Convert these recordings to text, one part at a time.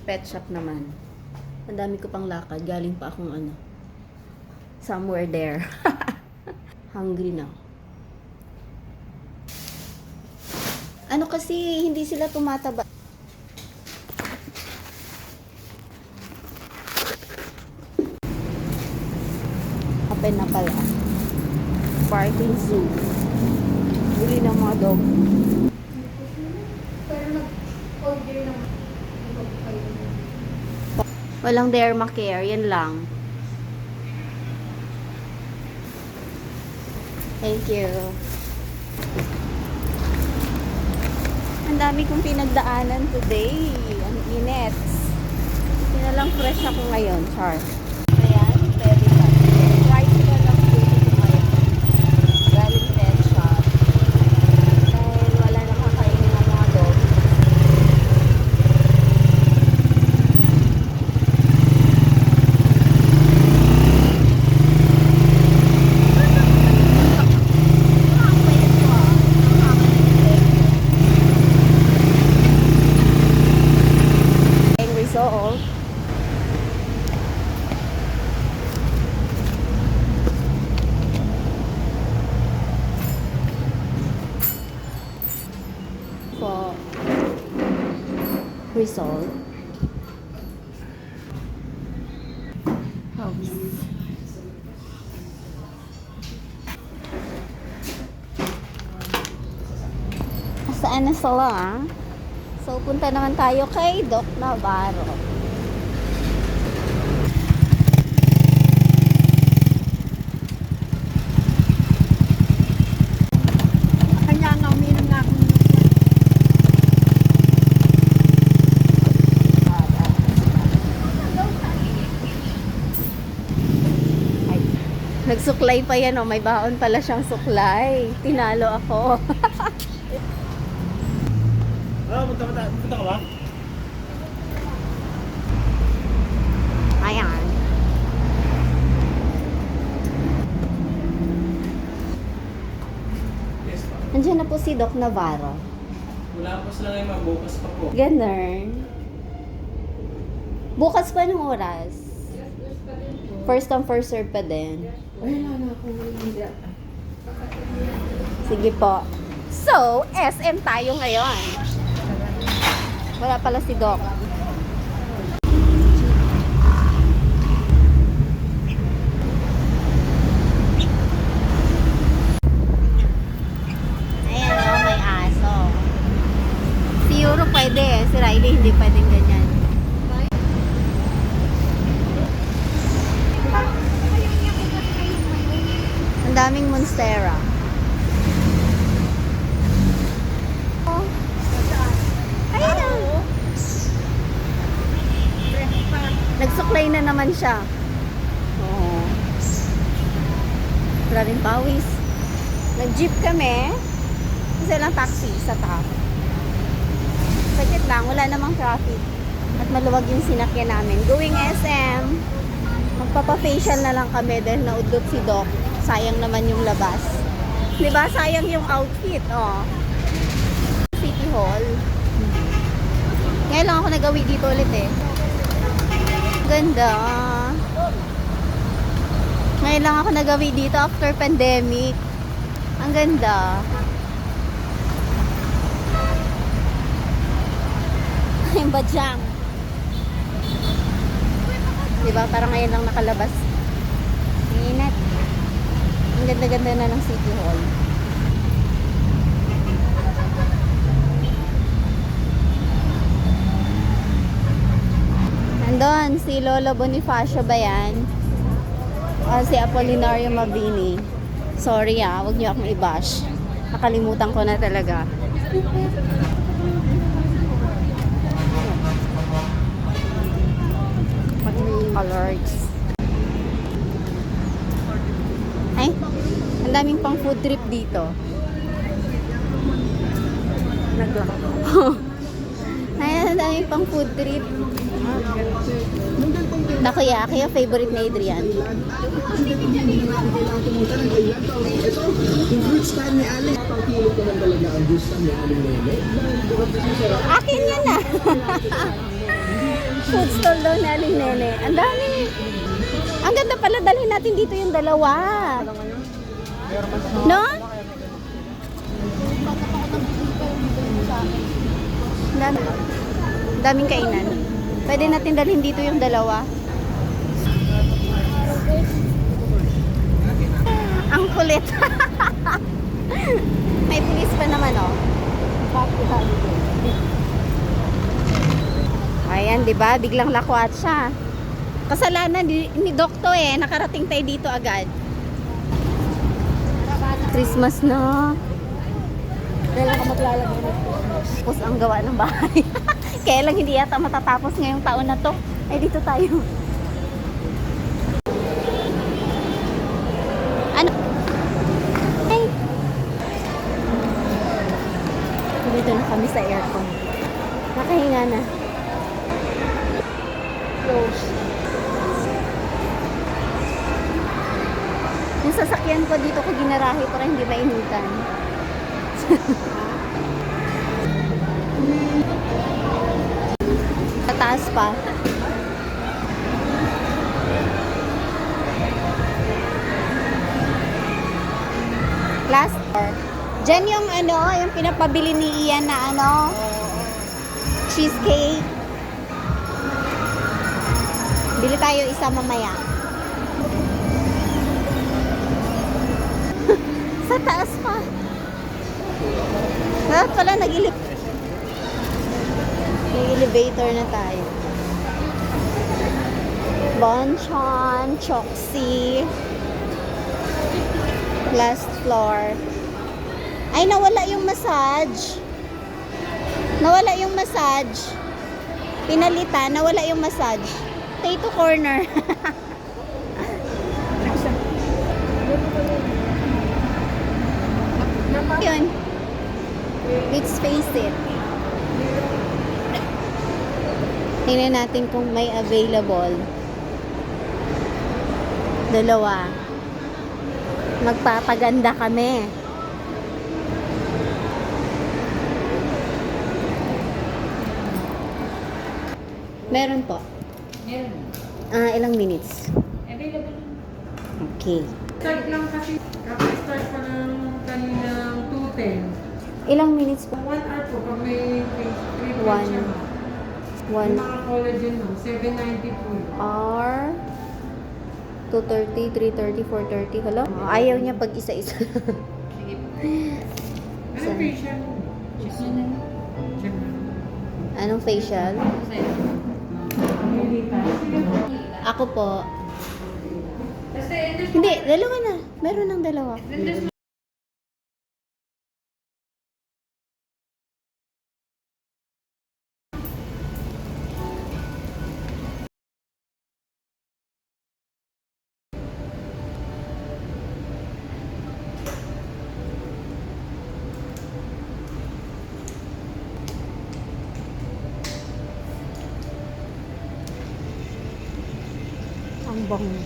pet shop naman. Ang dami ko pang lakad. Galing pa akong somewhere there. Hungry na. Ano kasi, hindi sila tumataba. Open na pala. Parking zoo. Bili ng mga dog. Pero nag-order naman. Walang dermacare, yan lang. Thank you. Ang dami kong pinagdaanan today. Ang init. Hindi na lang fresh ako ngayon, Char. Ayan, pwede ba? Tricycle lang dito ko ngayon. Galing pet shop. Dahil wala na kakainin ng mga dog. Result. For result. House. Saan na sila, ah? So, punta naman tayo kay Doc Navarro. Kanya nga, uminom nga ako. Ay, nagsuklay pa yan, oh. May baon pala siyang suklay. Tinalo ako. Punta ka ba? Ayan. Yes pa. Nandiyan na po si Doc Navarro. Wala pa sila ngayon, bukas pa po. Ganun. Bukas pa ng oras. First come, first serve pa din. Wala na ako. Sige po. So, SM tayo ngayon. Wala pala si Doc. Ayan o, may aso. Si Euro pwede, si Riley hindi pwedeng ganyan. Ang daming monstera. Oh. Ayan o. Nagsuklay na naman siya. Oo. Maraming pawis. Nag-jeep kami. Kasi lang taxi sa top. Sakit lang, wala namang traffic. At maluwag yung sinakyan namin. Going SM. Magpapa-facial na lang kami dahil naudlot si Doc. Sayang naman yung labas. Diba? Sayang yung outfit. Oh. City Hall. Ngayon lang ako nagawi dito ulit eh. Ganda. Ngayon lang ako nagawi dito after pandemic. Ang ganda. Yung badyang. Diba? Parang ngayon lang nakalabas. Init. Ang ganda-ganda na ng City Hall. Nandun, si Lolo Bonifacio ba yan? O si Apolinario Mabini. Sorry wag niyo akong i-bash. Nakalimutan ko na talaga. Colors. Ay, ang daming pang food trip dito. Ay, ang daming pang food trip. Takoyaki, favorite ni Adrian. Akin yan food stall daw ni Aling Nene. Ang dami. Ang ganda pala, dalhin natin dito yung dalawa. No? Dami. Daming kainan. Pwede natin dalhin dito yung dalawa. Ang kulit. May pulis pa naman, oh. Ayan, di ba? Biglang lakwat siya. Kasalanan ni Dokto eh. Nakarating tayo dito agad. Christmas na. Kailan ka maglalagay ng Tapos ang gawa ng bahay. Kaya lang hindi yata matatapos ngayong taon na to. Eh, dito tayo. Ano? Hey! Dito na kami sa aircon. Nakahinga na. Close. Yung sasakyan ko dito ko ginarahe para hindi mainitan. Tataas pa. Last floor. Diyan yung ano, yung pinapabili ni Ian na ano, cheesecake. Bili tayo isa mamaya. Sa taas pa. Dapat pala nag-elevator na tayo. Bonchon, Choksi. Last floor. Ay, nawala yung massage. Nawala yung massage. Pinalitan, nawala yung massage. Potato corner. Yun. Let's face it. Tingnan natin kung may available. Dalawa. Magpapaganda kami. Meron po. Meron. Ilang minutes? Available. Okay. Start lang kasi. Start pa ng kaninang 2:10. Ilang minutes po? 1 hour po pag may free One. siya. One Yung mga collagen mo, 790 po. hour. 2:30, 3:30, 4:30. Hello? Ayaw niya pag isa-isa. Sige po. Ano Saan? facial? Check mo. Anong facial? Ako po. Hindi, dalawa na. Meron ng dalawa. Ang bango.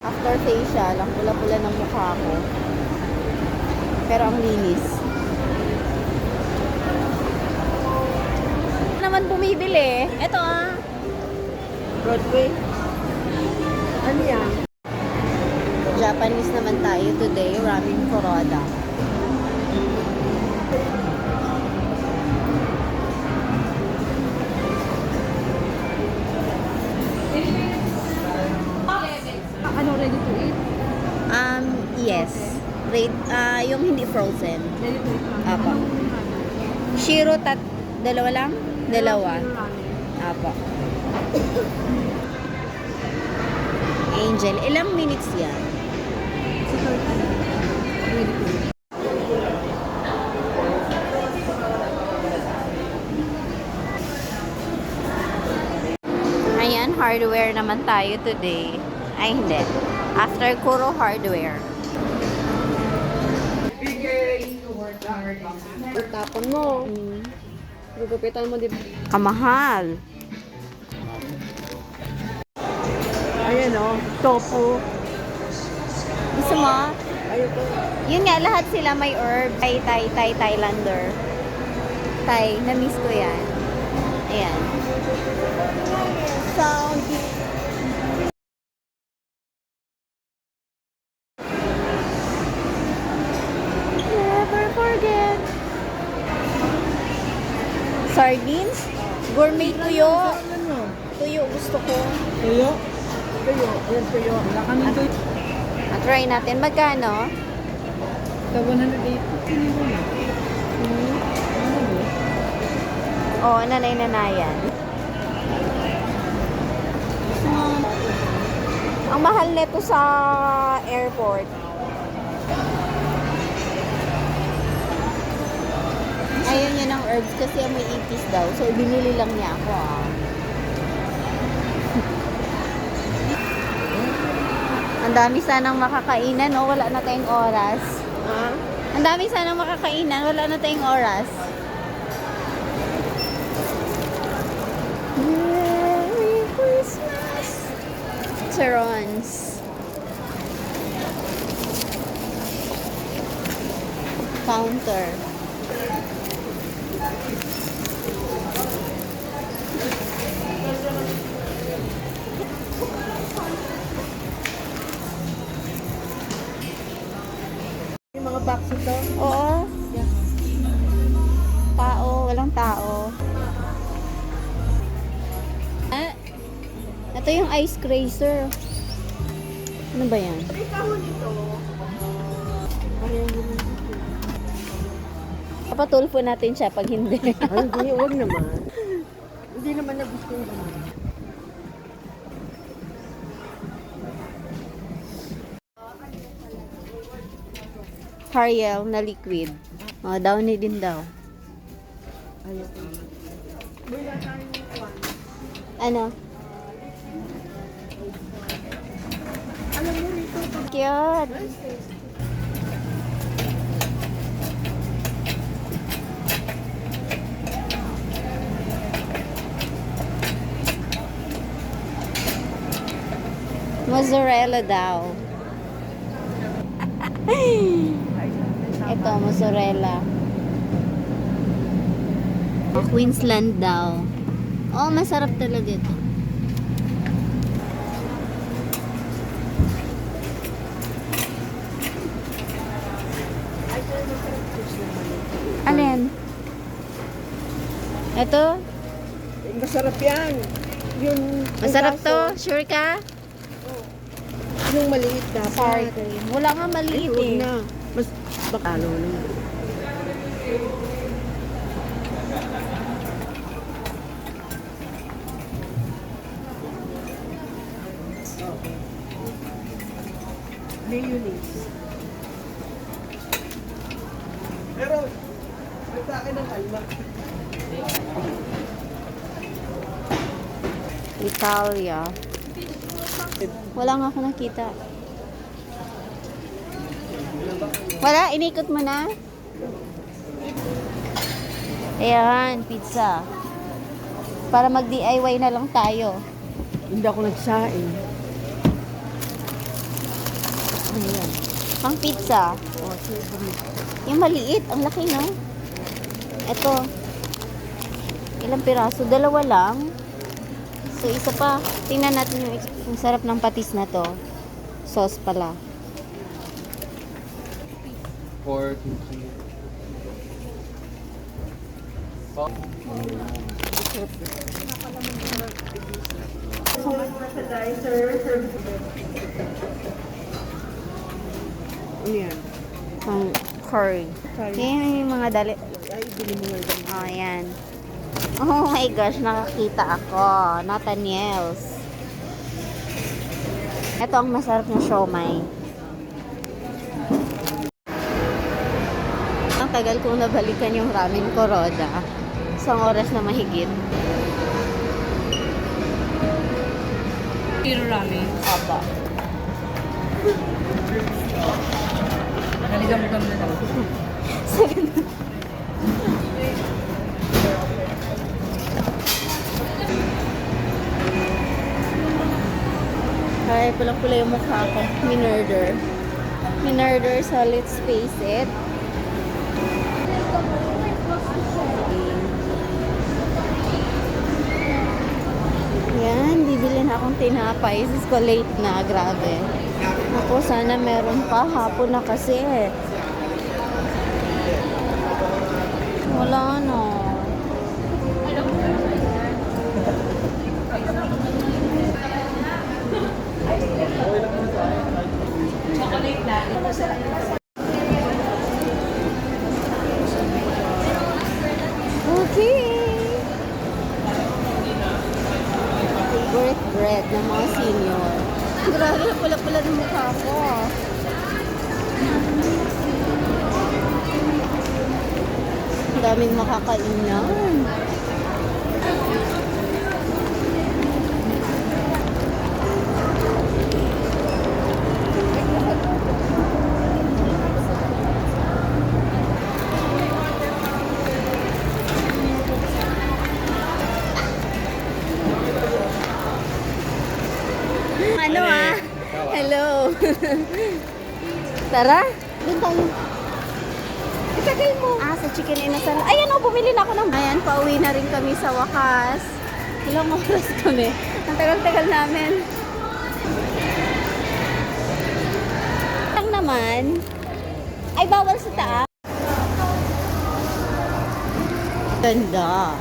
After facial, ang pula-pula ng mukha ko. Pero ang linis. Naman bumibili. Ito Broadway. Ano yan? Japanese naman tayo today. Ramen Kuroda. Yes. Rate, yung hindi frozen. Ganito ito. Apo. Anong ano? Shiro dalawa lang? Dalawa. Shiro ramen. Apo. Angel, ilang minutes yan? Sa 30. Ready po. Ayan, hardware naman tayo today. Ay, hindi. After Kuro Hardware. Tapon mo. Gugupitan mo, di ba? Kamahal. Ayan o, tofu. Gusto mo? Ayoko. Yun nga, lahat sila may herb. Thailander. Thai, na-miss ko yan. Ayan. Sound. Never forget. Sardines? Gourmet tuyo. Ano? Tuyo, gusto ko. Tuyo? Tuyo. Ayan, tuyo. Wala kami tuyo. Try natin. Magkano? Sa 180. Pili mo na. Oo, nanay-nanayan. Ang mahal nito sa airport. Ayaw niya ng herbs kasi may itis daw. So, binili lang niya ako. Ang dami sanang makakainan, no? Wala na tayong oras. Ha? Ang dami sanang makakainan, wala na tayong oras. Merry Christmas! Charons. Counter. Yung mga box ito. Oo. Tao, walang tao. Ah, ito yung ice crazer. Ano ba yan? Papatulfo natin siya pag hindi. Ay, hindi. Huwag naman. Hindi naman na gusto yung naman. Hariel na liquid. Oh, downy din daw. Ayoko. Ano? Alam mo rito. Cute. Mozzarella daw. Ito, mozzarella. Queensland daw. Oh, masarap talaga ito. Alin? Ito? Masarap yan. Yung Masarap ang to? kaso, Sure ka? Yung maliit dapat. Sour cream. Wala nga maliit Huwag eh. na. Mas bakalo na. Mayonnaise. Pero, sa akin ang alma. Italia. Wala nga ako nakita. Wala? Inikot mo na? Ayan, pizza. Para mag-DIY na lang tayo. Hindi ako nagsaing. Ayan. Pang pizza. Oh, savory. Yung maliit. Ang laki, no? Ito. Ilang piraso? Dalawa lang. So, isa pa. Tingnan natin yung sarap ng patis na to. Sauce pala. 4, 2, 3. Ano yan? Pang curry. Curry. Yan yung mga dali. Ay, bili mo nga. Oh, yan. Oh my gosh, nakakita ako. Nathaniel's. Ito ang masarap na siomai. Ang tagal kong nabalikan yung ramen ko, Roda. Isang oras na mahigit. Kiro ramen. Opo. Naligam-gam na lang. Ay, pulang-pula yung mukha ko. Minurder. Minurder, so let's face it. Yan, bibili na akong tinapay. Sis ko late na, grabe. Ako, sana meron pa. Hapon na kasi. Wala na. Chocolate lang. Okay. Favorite bread ng mga senior. Grabe, pula-pula ng mukha ko. Ang daming makakainan. Ano ah? Hello. Tara. Doon tayo. Itagay mo. Ah, sa chicken inasal. Ayan o, bumili na ako ng... Ayan, pauwi na rin kami sa wakas. Ilang oras kami. Ang tagal-tagal namin. Lang naman. Ay, bawal sa taas. Ganda.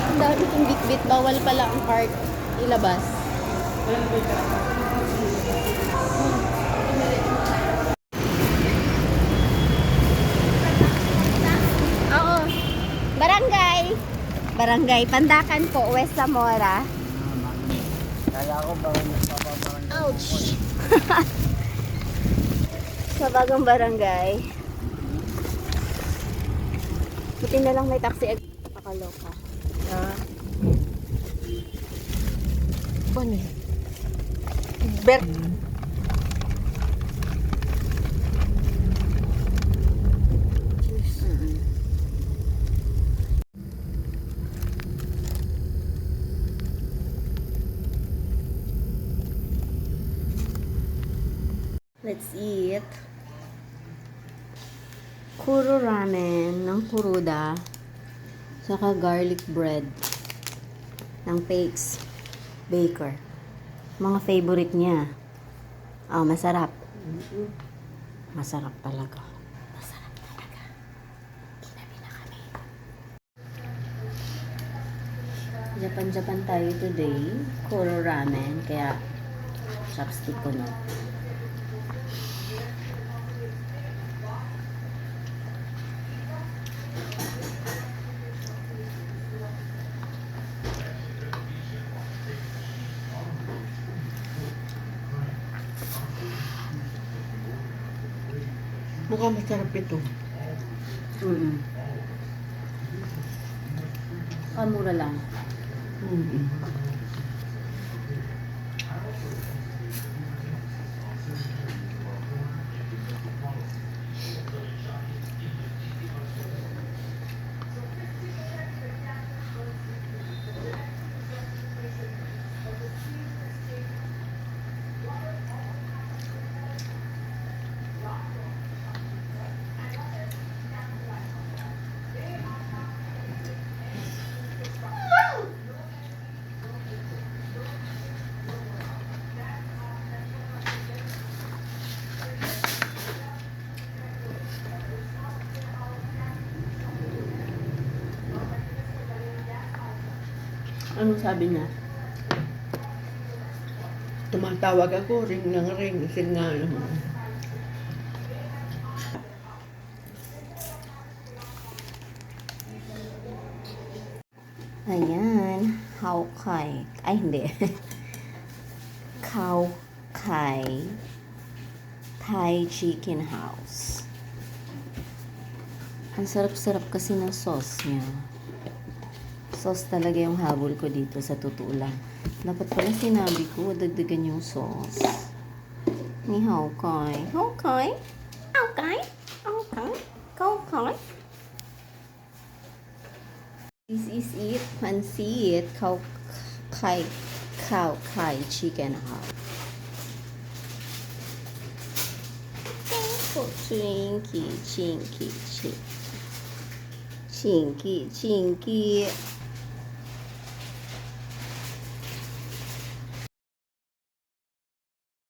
Ang dami kong bit-bit. Bawal pala ang cart ilabas. Oo. Barangay. Barangay. Pandakan po. West Zamora. Kaya ako ba nagpapamarang Ouch! Sa bagong barangay. Buti na lang may taxi. Pakaloka. Ano yan? Bert. Let's eat. Kuro ramen ng Kuruda. Saka garlic bread ng Pake's Baker. Mga favorite niya. Oh, masarap. Masarap talaga. Masarap talaga. Kinabi na kami. Japan tayo today. Kuro ramen. Kaya chopstick ko na. Mukhang masarap ito. Mura lang. Ano sabi niya? Tumatawag ako, ring ng ring. Signal. Ayan. How Kai. Ay, hindi. Cow Kai Thai Chicken House. Ang sarap-sarap kasi ng sauce niya. Sauce talaga yung habol ko dito sa totoo lang. Dapat pala sinabi ko, dagdagan yung sauce. Ni How Kai. How Kai? How Kai? How Kai? How Kai? This is it. Pansit. Cow Kai Chicken House. Chinky, chinky, chinky. Chinky, chinky.